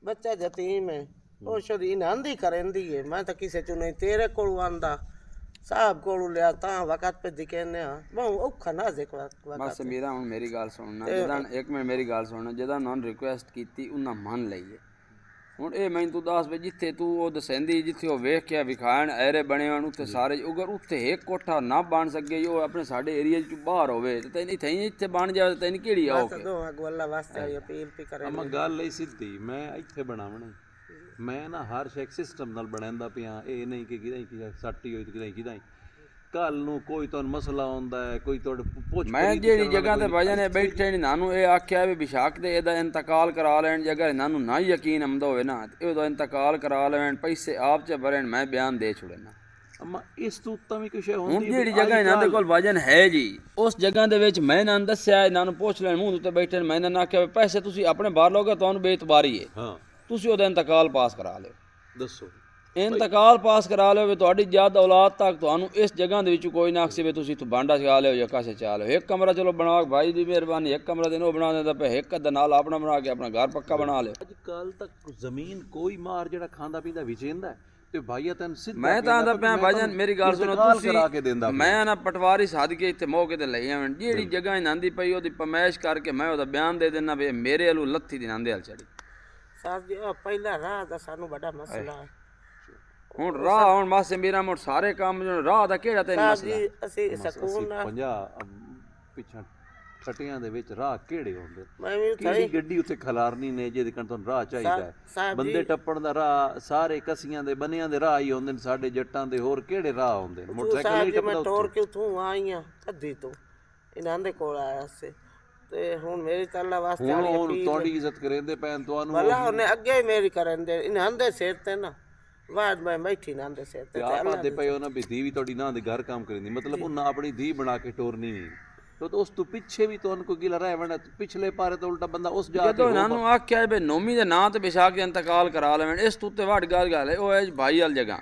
ਬੱਚਾ ਯਤੀਮ ਹੈ ਉਹ ਸ਼ਦੀ ਨਾਂਦੀ ਕਰੰਦੀ ਹੈ ਮੈਂ ਤਾਂ ਕਿਸੇ ਚੋਂ ਨਹੀਂ ਤੇਰੇ ਕੋਲ ਆਂਦਾ ਸਾਹਿਬ ਕੋਲ ਲਿਆ ਤਾਂ ਵਕਤ ਪੇ ਦਿਖੇਨੇ ਆ ਬਹੁਤ ਔਖਾ ਨਾ ਜ਼ਿਕ ਵਕਤ ਬਸ ਮੇਰਾ ਹੁਣ ਮੇਰੀ ਗੱਲ ਸੁਣਨਾ ਜਦੋਂ ਇੱਕ ਮਿੰਟ ਮੇਰੀ ਗੱਲ ਸੁਣਨਾ ਜਦੋਂ ਉਹਨਾਂ ਨੂੰ ਰਿਕੁਐਸਟ ਕੀਤੀ ਉਹਨਾਂ ਮੰਨ ਲਈਏ ਹੁਣ ਇਹ ਮੈਨੂੰ ਤੂੰ ਦੱਸ ਵੀ ਜਿੱਥੇ ਤੂੰ ਉਹ ਦਸੈਂਦੀ ਜਿੱਥੇ ਉਹ ਵੇਖ ਕੇ ਵਿਖਾਣ ਐਰੇ ਬਣੇ ਹੋਣ ਉੱਥੇ ਸਾਰੇ ਅਗਰ ਉੱਥੇ ਇੱਕ ਕੋਠਾ ਨਾ ਬਣ ਸਕੇ ਉਹ ਆਪਣੇ ਸਾਡੇ ਏਰੀਆ 'ਚ ਬਾਹਰ ਹੋਵੇ ਤੇ ਤੈਨੂੰ ਇੱਥੇ ਬਣ ਜਾਵੇ ਤੈਨੂੰ ਕਿਹੜੀ ਆਓਗੇ ਅੱਲਾ ਵਾਸਤੇ ਅਪੀਲ ਵੀ ਕਰੇ ਅਮਾ ਗੱਲ ਲਈ ਸਿੱਧੀ ਮੈਂ ਇੱਥੇ ਬਣਾਵਣਾ ਮੈਂ ਨਾ ਹਰ ਸ਼ੈ ਸਿਸਟਮ ਨਾਲ ਬਣਾਉਂਦਾ ਪਿਆ ਇਹ ਨਹੀਂ ਕਿ ਕਿਦਾਂ ਸੱਟੀ ਹੋਈ ਤੇ ਕਿਦਾਂ ਕੱਲ ਨੂੰ ਕੋਈ ਤੁਹਾਨੂੰ ਮਸਲਾ ਆਉਂਦਾ ਹੈ ਕੋਈ ਤੁਹਾਡੇ ਪੁੱਛ ਮੈਂ ਜਿਹੜੀ ਜਗ੍ਹਾ ਤੇ ਵਜ੍ਹਾ ਨੇ ਬੈਠੇ ਨੇ ਇਹਨਾਂ ਨੂੰ ਇਹ ਆਖਿਆ ਵੀ ਬਿਸ਼ਾਕ ਤੇ ਇਹਦਾ ਇੰਤਕਾਲ ਕਰਾ ਲੈਣ ਜਗ੍ਹਾ ਇਹਨਾਂ ਨੂੰ ਨਾ ਯਕੀਨ ਆਉਂਦਾ ਹੋਵੇ ਨਾ ਇਹਦਾ ਇੰਤਕਾਲ ਕਰਾ ਲੈਣ ਪੈਸੇ ਆਪ ਚ ਭਰਨ ਮੈਂ ਬਿਆਨ ਦੇ ਛੁੜਨਾ ਅਮਾ ਇਸ ਤੋਂ ਉੱਤਾਂ ਵੀ ਕੁਛ ਹੁੰਦੀ ਹੁਣ ਜਿਹੜੀ ਜਗ੍ਹਾ ਇਹਨਾਂ ਦੇ ਕੋਲ ਵਜਨ ਹੈ ਜੀ ਉਸ ਜਗ੍ਹਾ ਦੇ ਵਿੱਚ ਮੈਂ ਇਹਨਾਂ ਨੂੰ ਦੱਸਿਆ ਇਹਨਾਂ ਨੂੰ ਪੁੱਛ ਲੈਣ ਮੂੰਹ ਉੱਤੇ ਬੈਠੇ ਮੈਂ ਇਹਨਾਂ ਨੂੰ ਆਖਿਆ ਪੈਸੇ ਤੁਸੀਂ ਆਪਣੇ ਬਾਹਰ ਲੋਗੇ ਤੁਹਾਨੂੰ ਬੇਇਤਬਾਰੀ ਹੈ ਹਾਂ ਤੁਸੀਂ ਉਹਦਾ ਇੰਤਕਾਲ ਪਾਸ ਕਰਾ ਲਿਓ ਦੱਸੋ ਇੰਤਕਾਲ ਪਾਸ ਕਰਾ ਲਿਓ ਵੀ ਤੁਹਾਡੀ ਜਦ ਔਲਾਦ ਤੱਕ ਤੁਹਾਨੂੰ ਇਸ ਜਗ੍ਹਾ ਦੇ ਵਿੱਚ ਕੋਈ ਨਾ ਆਖੇ ਵੀ ਤੁਸੀਂ ਇੱਥੋਂ ਬਾਂਡਾ ਚਗਾ ਲਿਓ ਜਾਂ ਕਾਸੇ ਚਾ ਲਿਓ ਇੱਕ ਕਮਰਾ ਚਲੋ ਬਣਾ ਭਾਈ ਦੀ ਮਿਹਰਬਾਨੀ ਇੱਕ ਕਮਰਾ ਦੇ ਉਹ ਬਣਾ ਦਿੰਦਾ ਪਿਆ ਇੱਕ ਅੱਧਾ ਨਾਲ ਆਪਣਾ ਬਣਾ ਕੇ ਆਪਣਾ ਘਰ ਪੱਕਾ ਬਣਾ ਲਿਓ ਅੱਜ ਕੱਲ ਤੱਕ ਜ਼ਮੀਨ ਕੋਈ ਮਾਰ ਜਿਹੜਾ ਖਾਂਦਾ ਪੀਂਦਾ ਵਿਚੇਂਦਾ ਤੇ ਭਾਈਆ ਤੈਨੂੰ ਸਿੱਧਾ ਮੈਂ ਤਾਂ ਆਂਦਾ ਪਿਆ ਭਾਈਜਾਨ ਮੇਰੀ ਗੱਲ ਸੁਣੋ ਤੁਸੀਂ ਮੈਂ ਨਾ ਪਟਵਾਰੀ ਸਾਧ ਕੇ ਇੱਥੇ ਮੌਕੇ ਤੇ ਲਈ ਆਵਣ ਜਿਹੜੀ ਜਗ੍ਹਾ ਇਹਨਾਂ ਦੀ ਪਈ ਉਹਦੀ ਪਮੈਸ਼ ਕਰਕੇ ਮੈਂ ਉਹਦਾ ਬਿਆਨ ਦੇ ਦੇਣਾ ਵੀ ਮੇਰੇ ਵੱਲੋਂ ਲੱਥੀ ਦੀ ਨਾਂਦੇ ਹਲ ਚੜੀ ਸਾਹਿਬ ਜੀ ਪਹਿਲਾ ਰਾਹ ਦਾ ਸਾਨੂੰ ਬੜਾ ਮਸਲਾ ਹੈ ਹੁਣ ਰਾਹ ਹੁਣ ਮਾਸੇ ਮੇਰਾ ਮੋਟ ਸਾਰੇ ਕੰਮ ਜੋ ਰਾਹ ਦਾ ਕਿਹੜਾ ਤੈਨੂੰ ਮਸਲਾ ਜੀ ਅਸੀਂ ਸਕੂਨ ਨਾਲ 50 ਪਿੱਛਾ ਛਟਿਆਂ ਦੇ ਵਿੱਚ ਰਾਹ ਕਿਹੜੇ ਹੁੰਦੇ ਮੈਂ ਵੀ ਕਿਹੜੀ ਗੱਡੀ ਉੱਥੇ ਖਲਾਰਨੀ ਨੇ ਜਿਹਦੇ ਕੰਨ ਤੁਹਾਨੂੰ ਰਾਹ ਚਾਹੀਦਾ ਹੈ ਬੰਦੇ ਟੱਪਣ ਦਾ ਰਾਹ ਸਾਰੇ ਕਸੀਆਂ ਦੇ ਬੰਨਿਆਂ ਦੇ ਰਾਹ ਹੀ ਹੁੰਦੇ ਨੇ ਸਾਡੇ ਜੱਟਾਂ ਦੇ ਹੋਰ ਕਿਹੜੇ ਰਾਹ ਹੁੰਦੇ ਨੇ ਮੋਟਰਸਾਈਕਲ ਨਹੀਂ ਟੱਪਦਾ ਮੈਂ ਤੋਰ ਕੇ ਤੂੰ ਆਈਆਂ ਅੱਧੀ ਤੋਂ ਇਹਨਾਂ ਦੇ ਕੋਲ ਆਇਆ ਸੀ ਤੇ ਹੁਣ ਮੇਰੀ ਤੱਲਾ ਵਾਸਤੇ ਹੁਣ ਤੁਹਾਡੀ ਇੱਜ਼ਤ ਕਰੇਂਦੇ ਪੈਣ ਤੁਹਾਨੂੰ ਭਲਾ ਉਹਨੇ ਅੱਗੇ ਹੀ ਮੇਰੀ ਕਰਨ ਦੇ ਇਹਨਾਂ ਦੇ ਸਿਰ ਤੇ ਨਾ ਬਾਅਦ ਮੈਂ ਬੈਠੀ ਨਾ ਦੇ ਸਿਰ ਤੇ ਆਪਾਂ ਦੇ ਪਏ ਉਹਨਾਂ ਵੀ ਧੀ ਵੀ ਤੁਹਾਡੀ ਨਾਂ ਦੇ ਘਰ ਕੰਮ ਕਰਿੰਦੀ ਮਤਲਬ ਉਹਨਾਂ ਆਪਣੀ ਧੀ ਬਣਾ ਕੇ ਟੋਰਨੀ ਨਹੀਂ तो उस तो पीछे भी तो उनको गिला रहा है पिछले पारे तो उल्टा बंदा उस जा ਜਦੋਂ ਇਹਨਾਂ ਨੂੰ ਆਖਿਆ ਵੀ ਨੌਮੀ ਦੇ ਨਾਂ ਤੇ ਬਿਸ਼ਾਕ ਦੇ ਇੰਤਕਾਲ ਕਰਾ ਲੈਣ ਇਸ ਤੋਂ ਉੱਤੇ ਵੱਡ ਗੱਲ ਹੈ ਉਹ ਹੈ ਭਾਈ ਵਾਲ ਜਗ੍ਹਾ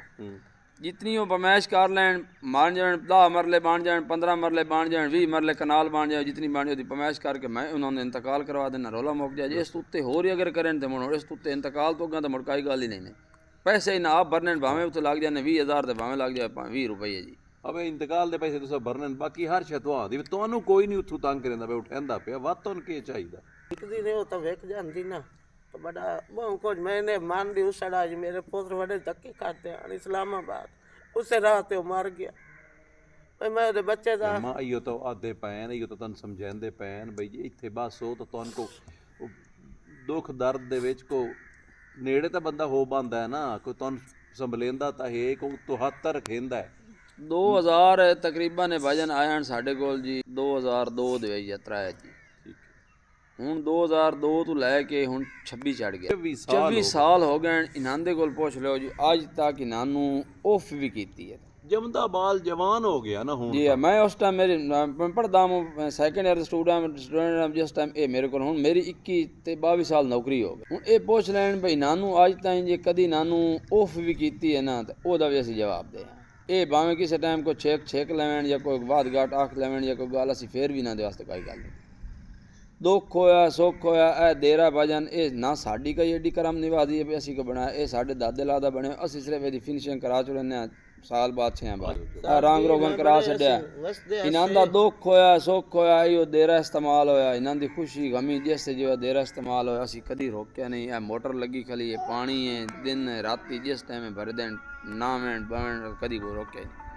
ਜਿਤਨੀ ਉਹ ਬਮੈਸ਼ ਕਰ ਲੈਣ ਬਣ ਜਾਣ 10 ਮਰਲੇ ਬਣ ਜਾਣ 15 ਮਰਲੇ ਬਣ ਜਾਣ 20 ਮਰਲੇ ਕਨਾਲ ਬਣ ਜਾਣ ਜਿਤਨੀ ਬਣੀ ਉਹਦੀ ਬਮੈਸ਼ ਕਰਕੇ ਮੈਂ ਉਹਨਾਂ ਨੂੰ ਇੰਤਕਾਲ ਕਰਵਾ ਦੇਣਾ ਰੌਲਾ ਮੁੱਕ ਜਾਏ ਇਸ ਤੋਂ ਉੱਤੇ ਹੋਰ ਹੀ ਅਗਰ ਕਰਨ ਤੇ ਮੁੜ ਇਸ ਤੋਂ ਉੱਤੇ ਇੰਤਕਾਲ ਤੋਂ ਅੱਗੇ ਤਾਂ ਮੁੜਕਾਈ ਗੱਲ ਹੀ ਨਹੀਂ ਨੇ ਪੈਸੇ ਨਾ ਆਪ ਭਰਨੇ ਭਾਵੇਂ ਉੱਥੇ ਲੱਗ ਜਾਣੇ 20,000 ਤੇ ਭਾਵੇਂ ਲੱਗ ਜਾਏ 20 ਰੁਪਏ ਜੀ ਅਬੇ ਇੰਤਕਾਲ ਦੇ ਪੈਸੇ ਤੁਸੀਂ ਭਰਨੇ ਬਾਕੀ ਹਰ ਸ਼ਤਵਾ ਦੀ ਤੁਹਾਨੂੰ ਕੋਈ ਨਹੀਂ ਉੱਥੋਂ ਤੰਗ ਕਰਦਾ ਪਿਆ ਉਠਾਂਦਾ ਪਿਆ ਵੱਧ ਤੁਹਾਨੂੰ ਕੀ ਚਾਹੀਦਾ ਇੱਕ ਦਿਨ ਉਹ ਤਾਂ ਵੇਖ ਜਾਂਦੀ ਨਾ ਤਾਂ ਬੜਾ ਬਹੁਤ ਕੁਝ ਮੈਨੇ ਮਨ ਦੀ ਉਸੜਾ ਜੀ ਮੇਰੇ ਪੁੱਤਰ ਵੱਡੇ ਧੱਕੇ ਖਾਤੇ ਹਨ ਇਸਲਾਮਾਬਾਦ ਉਸੇ ਰਾਹ ਤੇ ਉਹ ਮਰ ਗਿਆ ਮੈਂ ਉਹਦੇ ਬੱਚੇ ਦਾ ਮਾਂ ਇਹੋ ਤਾਂ ਆਦੇ ਪੈਣ ਇਹੋ ਤਾਂ ਤੁਹਾਨੂੰ ਸਮਝਾਉਂਦੇ ਪੈਣ ਬਈ ਜੀ ਇੱਥੇ ਬਸ ਉਹ ਤਾਂ ਤੁਹਾਨੂੰ ਕੋ ਦੁੱਖ ਦਰਦ ਦੇ ਵਿੱਚ ਕੋ ਨੇੜੇ ਤਾਂ ਬੰਦਾ ਹੋ ਬੰਦਾ ਹੈ ਨਾ ਕੋਈ ਤੁਹਾਨੂੰ ਸੰਭਲੇਂਦਾ ਤਾਂ ਹੈ ਕੋ ਤੋਂ ਹੱਥ ਰੱਖੇਂਦਾ ਹੈ 2000 ਤਕਰੀਬਨ ਭਜਨ ਆਇਆਂ ਸਾਡੇ ਕੋਲ ਜੀ 2002 ਦੇ ਵਿੱਚ ਯਾਤਰਾ ਹੈ ਜੀ ਹੁਣ 2002 ਤੋਂ ਲੈ ਕੇ ਹੁਣ 26 ਚੜ ਗਿਆ 24 ਸਾਲ ਹੋ ਗਏ ਇਹਨਾਂ ਦੇ ਕੋਲ ਪੁੱਛ ਲਿਓ ਜੀ ਅੱਜ ਤੱਕ ਇਹਨਾਂ ਨੂੰ ਆਫ ਵੀ ਕੀਤੀ ਹੈ ਜਮਦਾ ਬਾਲ ਜਵਾਨ ਹੋ ਗਿਆ ਨਾ ਹੁਣ ਜੀ ਮੈਂ ਉਸ ਟਾਈਮ ਮੇਰੇ ਪੜਦਾ ਮੈਂ ਸੈਕੰਡ ਇਅਰ ਸਟੂਡੈਂਟ ਜਿਸ ਟਾਈਮ ਇਹ ਮੇਰੇ ਕੋਲ ਹੁਣ ਮੇਰੀ 21 ਤੇ 22 ਸਾਲ ਨੌਕਰੀ ਹੋ ਗਈ ਹੁਣ ਇਹ ਪੁੱਛ ਲੈਣ ਭਈ ਇਹਨਾਂ ਨੂੰ ਅੱਜ ਤਾਈਂ ਜੇ ਕਦੀ ਇਹਨਾਂ ਨੂੰ ਆਫ ਵੀ ਕੀਤੀ ਹੈ ਨਾ ਤਾਂ ਉਹਦਾ ਵੀ ਅਸੀਂ ਜਵਾਬ ਦੇ ਇਹ ਭਾਵੇਂ ਕਿਸੇ ਟਾਈਮ ਕੋਈ ਛੇਕ ਲੈਣ ਜਾਂ ਕੋਈ ਬਾਤ ਘਾਟ ਆਖ ਲੈਣ ਜਾਂ ਕੋਈ ਗੱਲ ਅਸੀਂ ਫੇਰ ਵੀ ਨਾ ਦੇ ਵਾਸਤੇ ਕੋਈ ਗੱਲ ਨਹੀਂ ਦੁੱਖ ਹੋਇਆ ਸੁੱਖ ਹੋਇਆ ਇਹ ਦੇਰਾ ਭਜਨ ਇਹ ਨਾ ਸਾਡੀ ਕੋਈ ਏਡੀ ਕਰਮ ਨਿਵਾਦੀ ਹੈ ਵੀ ਅਸੀਂ ਕੋ ਬਣਾਇਆ ਇਹ ਸਾਡੇ ਦਾਦੇ ਲਾ ਦਾ ਬਣਿਆ ਅਸੀਂ ਸਿਰਫ ਇਹਦੀ ਫਿਨਿਸ਼ਿੰਗ ਕਰਾ ਚੁੱਕੇ ਹਾਂ ਸਾਲ ਬਾਅਦ 6 ਬਾਅਦ ਰੰਗ ਰੋਗਨ ਕਰਾ ਛੱਡਿਆ ਇਹਨਾਂ ਦਾ ਦੁੱਖ ਹੋਇਆ ਸੁੱਖ ਹੋਇਆ ਇਹੋ ਦੇਰਾ ਇਸਤੇਮਾਲ ਹੋਇਆ ਇਹਨਾਂ ਦੀ ਖੁਸ਼ੀ ਗਮੀ ਜਿਸ ਤੇ ਜੋ ਦੇਰਾ ਇਸਤੇਮਾਲ ਹੋਇਆ ਅਸੀਂ ਕਦੀ ਰੋਕਿਆ ਨਹੀਂ ਇਹ ਮੋਟਰ ਲੱਗੀ ਖਲੀ ਹੈ ਪਾਣੀ ਹੈ ਦਿਨ ਰਾਤੀ ਜਿਸ ਟਾਈਮ ਭਰ ਦੇਣ ਨਾ ਵੈਣ ਬਣ ਕਦੀ ਕੋ ਰੋਕਿਆ ਨਹੀਂ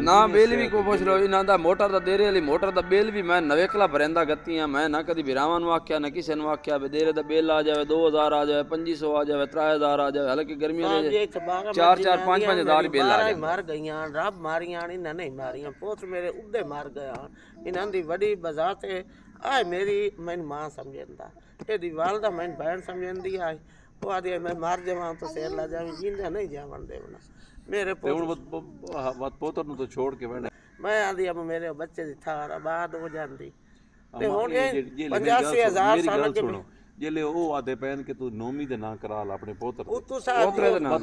ਨਾ ਬਿੱਲ ਵੀ ਕੋ ਪੁੱਛ ਲਓ ਇਹਨਾਂ ਦਾ ਮੋਟਰ ਦਾ ਦੇਰੇ ਵਾਲੀ ਮੋਟਰ ਦਾ ਬਿੱਲ ਵੀ ਮੈਂ ਨਵੇਕਲਾ ਭਰਦਾ ਗੱਤੀਆਂ ਮੈਂ ਨਾ ਕਦੀ ਵਿਰਾਵਾਂ ਨੂੰ ਆਖਿਆ ਨਾ ਕਿਸੇ ਨੂੰ ਆਖਿਆ ਵੀ ਦੇਰੇ ਦਾ ਬਿੱਲ ਆ ਜਾਵੇ 2000 ਆ ਜਾਵੇ 2500 ਆ ਜਾਵੇ 3000 ਆ ਜਾਵੇ ਹਾਲਾਂਕਿ ਗਰਮੀਆਂ ਦੇ 4-4 5-5000 ਬਿੱਲ ਆ ਜਾਵੇ ਮਰ ਗਈਆਂ ਰੱਬ ਮਾਰੀਆਂ ਇਹਨਾਂ ਨਹੀਂ ਮਾਰੀਆਂ ਪੁੱਤ ਮੇਰੇ ਉੱਦੇ ਮਰ ਗਿਆ ਇਹਨਾਂ ਦੀ ਵੱਡੀ ਬਜ਼ਾ ਤੇ ਆਏ ਮੇਰੀ ਮੈਨੂੰ ਮਾਂ ਸਮਝਦਾ ਇਹਦੀ ਵਾਲਦਾ ਮੈਨੂੰ ਭੈਣ ਸਮਝਦੀ ਆਏ ਉਹ ਆਦੀ ਮੈਂ ਮਰ ਜਾਵਾਂ ਤਾਂ ਸਿਰ ਲਾ ਜਾਵਾਂ ਜਿੰਦਾ ਨਹੀਂ ਜਾਵਣ ਦੇਵਣਾ ਮੇਰੇ ਪੁੱਤਰ ਨੂੰ ਤਾਂ ਛੋੜ ਕੇ ਬੈਠਾ ਮੈਂ ਆਦੀ ਅਬ ਮੇਰੇ ਬੱਚੇ ਦੀ ਥਾਰ ਆਬਾਦ ਹੋ ਜਾਂਦੀ ਤੇ ਹੁਣ 85,000 ਸਾਲ ਕੇ ਜਿਹੜੇ ਉਹ ਆਦੇ ਪੈਣ ਕਿ ਤੂੰ ਨੌਮੀ ਦੇ ਨਾਂ ਕਰਾ ਲਾ ਆਪਣੇ ਪੋਤਰੇ ਦੇ ਨਾਂ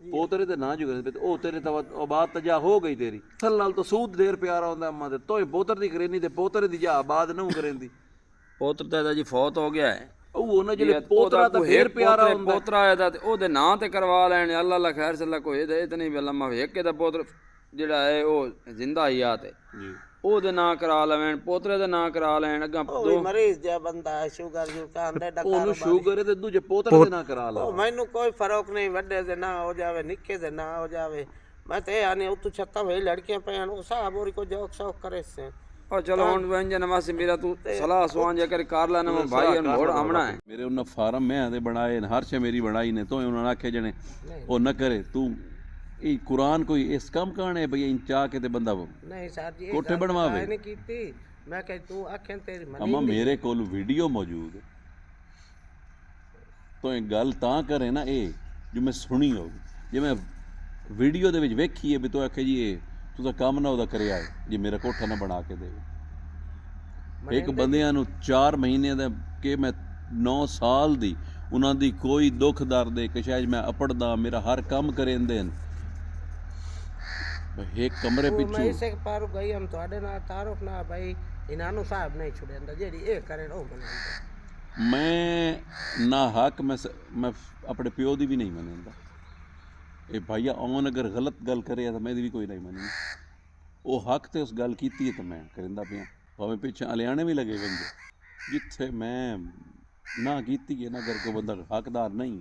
ਪੋਤਰੇ ਦੇ ਨਾਂ ਜੁਗੇ ਉਹ ਤੇਰੇ ਤਾਂ ਆਬਾਦ ਤਾਂ ਜਾ ਹੋ ਗਈ ਤੇਰੀ ਅਸਲ ਨਾਲ ਤਾਂ ਸੂਦ ਦੇਰ ਪਿਆਰਾ ਹੁੰਦਾ ਅੰਮਾ ਦੇ ਤੋਏ ਪੋਤਰ ਦੀ ਕਰੇਨੀ ਤੇ ਪੋਤਰੇ ਦੀ ਜਾ ਆਬਾਦ ਨਾ ਕਰੇਂਦੀ ਪੋਤਰ ਤਾਂ ਇਹਦਾ ਜੀ ਫੌਤ ਹੋ ਗਿਆ ਹੈ। ਉਹ ਉਹਨਾਂ ਜਿਹੜੇ ਪੋਤਰਾ ਤਾਂ ਫੇਰ ਪਿਆਰਾ ਹੁੰਦਾ ਪੋਤਰਾ ਆਇਆ ਤੇ ਉਹਦੇ ਨਾਂ ਤੇ ਕਰਵਾ ਲੈਣ, ਅੱਲਾ ਅੱਲਾ ਖੈਰ ਸੱਲਾ ਕੋਈ ਇਹ ਨਹੀਂ ਬੱਲਾ ਮਾ ਵੇਖ ਕੇ ਦਾ ਪੋਤਰ ਜਿਹੜਾ ਹੈ ਉਹ ਜ਼ਿੰਦਾ ਹੀ ਆ ਤੇ ਜੀ ਉਹਦੇ ਨਾਂ ਕਰਾ ਲੈਣ, ਪੋਤਰੇ ਦੇ ਨਾਂ ਕਰਾ ਲੈਣ। ਅੱਗਾ ਉਹ ਵੀ ਮਰੀਜ਼ ਜਿਹਾ ਬੰਦਾ ਹੈ, ਸ਼ੂਗਰ ਦਾ ਉਹਨੂੰ ਸ਼ੂਗਰ ਹੈ ਤੇ ਦੂਜੇ ਪੋਤਰੇ ਦੇ ਨਾ ਕਰਾ ਲਾ। ਮੈਨੂੰ ਕੋਈ ਫਰਕ ਨਹੀਂ, ਵੱਡੇ ਦੇ ਨਾ ਹੋ ਜਾਵੇ ਨਿੱਕੇ ਦੇ ਨਾ ਹੋ ਜਾਵੇ। ਮੈਂ ਤੇ ਇਹ ਆਨੇ ਉੱਤੋਂ ਛੱਤਾਂ ਵੇ ਲੜਕੀਆਂ ਪਈਆਂ ਉਹ ਸਾਹਬ ਹੋਰੀ ਕੋ ਜੋਕ ਸ਼ੌਕ ਕਰੇ ਸੇ। ਉਹ ਚਲੋ ਹੁਣ ਵੰਜਨ ਵਾਸਤੇ ਮੇਰਾ ਤੂੰ ਸਲਾਹ ਸੁਆਨ ਜੇ ਕਰ ਕਰ ਲੈਣਾ ਮੈਂ ਭਾਈ ਨੂੰ ਮੋੜ ਆਮਣਾ ਹੈ। ਮੇਰੇ ਉਹਨਾਂ ਫਾਰਮ ਮੈਂ ਦੇ ਬਣਾਏ ਨੇ, ਹਰ ਸ਼ੇ ਮੇਰੀ ਬਣਾਈ ਨੇ, ਤੋਂ ਉਹਨਾਂ ਨੇ ਆਖੇ ਜਣੇ ਉਹ ਨਾ ਕਰੇ ਤੂੰ ਇਹ ਕੁਰਾਨ ਕੋਈ ਇਸ ਕੰਮ ਕਾਣੇ ਭਈ ਇਨ ਚਾਹ ਕੇ ਤੇ ਬੰਦਾ ਨਹੀਂ ਸਰ ਜੀ ਕੋਠੇ ਬਣਵਾਵੇ ਨਹੀਂ ਕੀਤੀ। ਮੈਂ ਕਹ ਤੂੰ ਆਖੇ ਤੇਰੀ ਮਨੀ ਅਮਾ ਮੇਰੇ ਕੋਲ ਵੀਡੀਓ ਮੌਜੂਦ ਹੈ। ਤੋਂ ਇਹ ਗੱਲ ਤਾਂ ਕਰੇ ਨਾ ਇਹ ਜੋ ਮੈਂ ਸੁਣੀ ਹੋਵੇ, ਜੇ ਮੈਂ ਵੀਡੀਓ ਦੇ ਵਿੱਚ ਵੇਖੀਏ ਵੀ ਤੂੰ ਆਖੇ ਜੀ ਇਹ ਤੂੰ ਤਾਂ ਕੰਮ ਨਾ ਉਹਦਾ ਕਰਿਆ ਹੈ ਜੇ ਮੇਰਾ ਕੋਠਾ ਨਾ ਬਣਾ ਕੇ ਦੇਵੇ। ਇੱਕ ਬੰਦਿਆਂ ਨੂੰ 4 ਮਹੀਨੇ ਦਾ ਕਿ ਮੈਂ 9 ਸਾਲ ਦੀ ਉਹਨਾਂ ਦੀ ਕੋਈ ਦੁੱਖ ਦਰਦ ਦੇ ਕਸ਼ਾਇਜ ਮੈਂ ਅਪੜਦਾ, ਮੇਰਾ ਹਰ ਕੰਮ ਕਰੇਂਦੇ ਨੇ ਇੱਕ ਕਮਰੇ ਮੈਂ ਪਿੱਛੋਂ ਇਸੇ ਪਰ ਗਈ ਹਮ ਤੁਹਾਡੇ ਨਾਲ ਤਾਰਫ ਨਾ ਭਾਈ ਇਹਨਾਂ ਨੂੰ ਸਾਹਿਬ ਨਹੀਂ ਛੁੜਿਆਂਦਾ ਜਿਹੜੀ ਇਹ ਕਰੇ ਉਹ ਬਣਾਉਂਦਾ। ਮੈਂ ਨਾ ਹੱਕ ਮੈਂ ਆਪਣੇ ਪਿਓ ਦੀ ਵੀ ਨਹੀਂ ਮੰਨਦਾ। ਇਹ ਭਾਈਆ ਔਨ ਅਗਰ ਗਲਤ ਗੱਲ ਕਰੇ ਤਾਂ ਮੈਂ ਇਹਦੀ ਵੀ ਕੋਈ ਨਹੀਂ ਮੰਨਣੀ। ਉਹ ਹੱਕ ਤੇ ਉਸ ਗੱਲ ਕੀਤੀ ਹੈ ਤਾਂ ਮੈਂ ਕਰਿੰਦਾ ਪਿਆ, ਭਾਵੇਂ ਪਿੱਛੇ ਅਲਿਆਣੇ ਵੀ ਲੱਗੇ ਵੰਜੇ। ਜਿੱਥੇ ਮੈਂ ਨਾ ਕੀਤੀ ਹੈ ਨਾ ਕਰ ਕੋ ਬੰਦਾ ਹੱਕਦਾਰ ਨਹੀਂ